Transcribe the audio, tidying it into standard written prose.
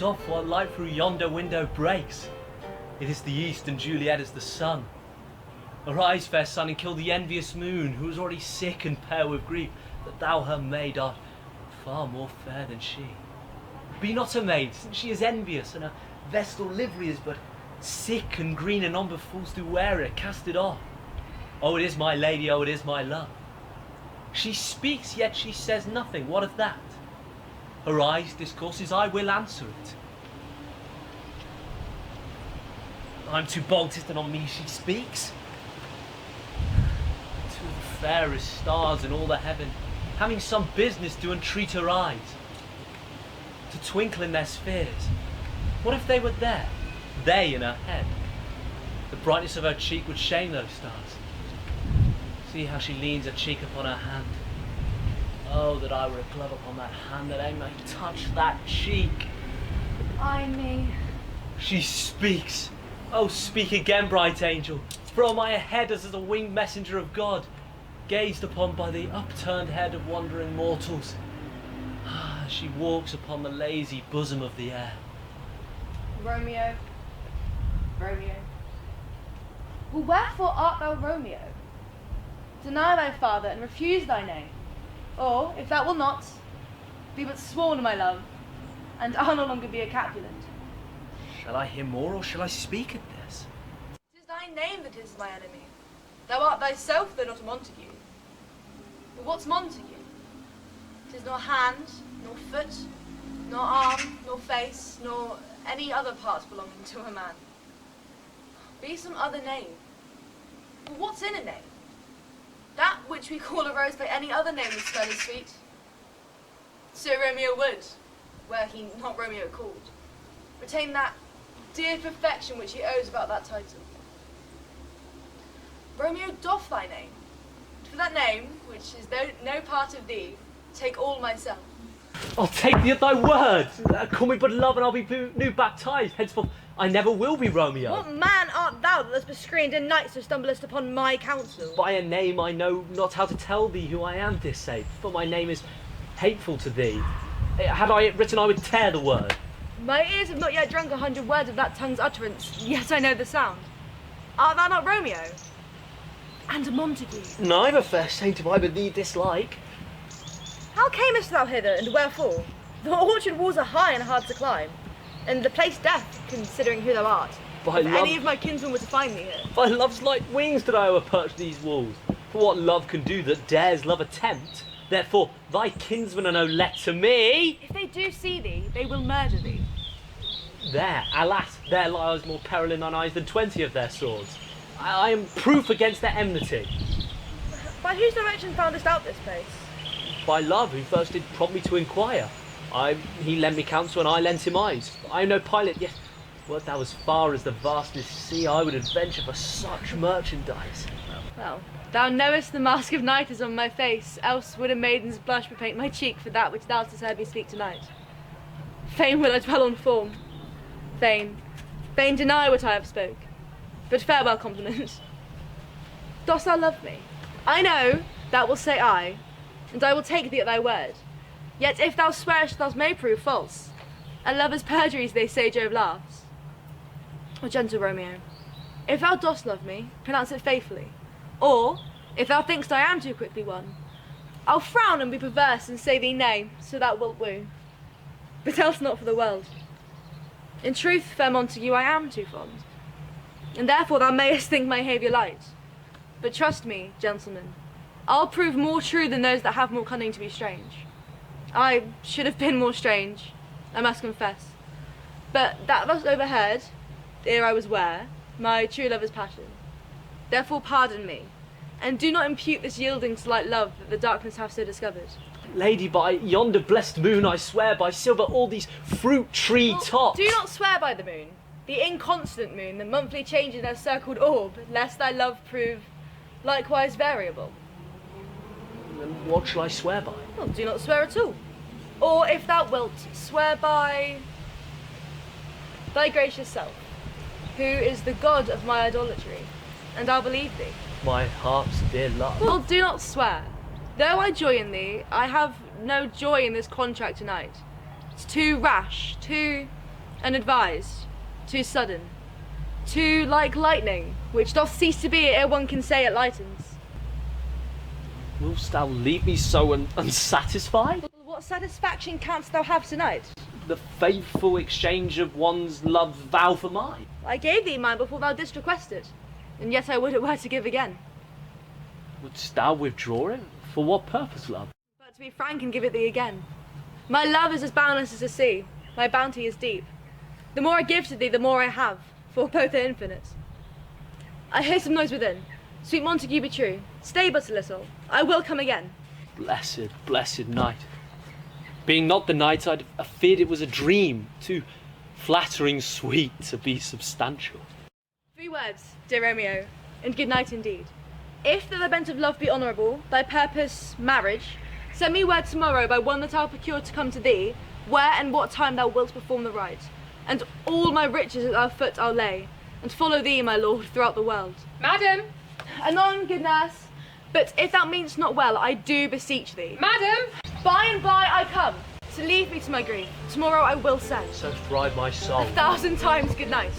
soft while light through yonder window breaks. It is the east and Juliet is the sun. Arise, fair sun, and kill the envious moon, who is already sick and pale with grief, that thou her maid art far more fair than she. Be not a maid, since she is envious, and her vestal livery is but sick and green, and none but fools do wear it. Cast it off. Oh, it is my lady, oh, it is my love. She speaks, yet she says nothing. What of that? Her eyes discourses, I will answer it. I'm too bold, 'tis not on me she speaks. Two of the fairest stars in all the heaven, having some business, do entreat her eyes to twinkle in their spheres. What if they were there, they in her head? The brightness of her cheek would shame those stars. See how she leans her cheek upon her hand. Oh, that I were a glove upon that hand, that I might touch that cheek. Ay me. She speaks. Oh, speak again, bright angel. For on my head as a winged messenger of God, gazed upon by the upturned head of wandering mortals. She walks upon the lazy bosom of the air. Romeo, Romeo. Well, wherefore art thou Romeo? Deny thy father and refuse thy name. Or, if thou wilt not, be but sworn, my love, and I'll no longer be a Capulet. Shall I hear more, or shall I speak at this? 'Tis thy name that is my enemy. Thou art thyself, though not a Montague. But what's Montague? 'Tis nor hand, nor foot, nor arm, nor face, nor any other part belonging to a man. Be some other name. But what's in a name? That which we call a rose by any other name is fairly sweet. So Romeo would, were he not Romeo called, retain that dear perfection which he owes about that title. Romeo, doff thy name, and for that name, which is no part of thee, take all myself. I'll take thee at thy word. Call me but love, and I'll be new baptized. Henceforth, I never will be Romeo. What man art thou that thus bescreened in night so stumblest upon my counsel? By a name I know not how to tell thee who I am this day, for my name is hateful to thee. Had I it written, I would tear the word. My ears have not yet drunk 100 words of that tongue's utterance, yet I know the sound. Art thou not Romeo? And a Montague? Neither, fair saint, have I but thee dislike. How camest thou hither, and wherefore? The orchard walls are high and hard to climb, and the place death, considering who thou art. By if love, any of my kinsmen were to find me here. by love's light wings did I overperch these walls. For what love can do that dares love attempt? Therefore, thy kinsmen are no let to me. If they do see thee, they will murder thee. There, alas, there lies more peril in thine eyes than 20 of their swords. I am proof against their enmity. By whose direction foundest out this place? By love, who first did prompt me to inquire. He lent me counsel, and I lent him eyes. I am no pilot, yet wert thou as far as the vastest sea, I would adventure for such merchandise. Well, thou knowest the mask of night is on my face, else would a maiden's blush bepaint my cheek for that which thou hast heard me speak tonight. Fain will I dwell on form. Fain deny what I have spoke. But farewell compliment. Dost thou love me? I know thou wilt say aye, and I will take thee at thy word. Yet if thou swearest, thou may prove false. A lover's perjuries, they say, Jove laughs. O gentle Romeo, if thou dost love me, pronounce it faithfully. Or, if thou thinkst I am too quickly won, I'll frown and be perverse and say thee nay, so thou wilt woo. But else not for the world. In truth, fair Montague, I am too fond, and therefore thou mayest think my behaviour light. But trust me, gentlemen, I'll prove more true than those that have more cunning to be strange. I should have been more strange, I must confess. But that was overheard, ere I was ware, my true lover's passion. Therefore pardon me, and do not impute this yielding to light love that the darkness hath so discovered. Lady, by yonder blessed moon, I swear by silver all these fruit tree tops. Do not swear by the moon, the inconstant moon that monthly changes her circled orb, lest thy love prove likewise variable. Then what shall I swear by? Well, do not swear at all. Or, if thou wilt, swear by thy gracious self, who is the god of my idolatry, and I'll believe thee. My heart's dear love. Well, do not swear. Though I joy in thee, I have no joy in this contract tonight. It's too rash, too unadvised, too sudden, too like lightning, which doth cease to be ere one can say it lightens. Willst thou leave me so unsatisfied? What satisfaction canst thou have tonight? The faithful exchange of one's love's vow for mine. I gave thee mine before thou didst request it, and yet I would it were to give again. Wouldst thou withdraw it? For what purpose, love? But to be frank and give it thee again. My love is as boundless as the sea, my bounty is deep. The more I give to thee, the more I have, for both are infinite. I hear some noise within. Sweet Montague, be true. Stay but a little. I will come again. Blessed, blessed night. Being not the night, I'd feared it was a dream, too flattering sweet to be substantial. 3 words, dear Romeo, and good night indeed. If that thy bent of love be honourable, thy purpose marriage, send me word tomorrow by one that I'll procure to come to thee, where and what time thou wilt perform the rite, and all my riches at our foot I'll lay, and follow thee, my lord, throughout the world. Madam! Anon, good nurse, but if thou meanest not well, I do beseech thee. Madam! By and by I come, to leave me to my grief. Tomorrow I will send. So thrive my soul. 1,000 times good night.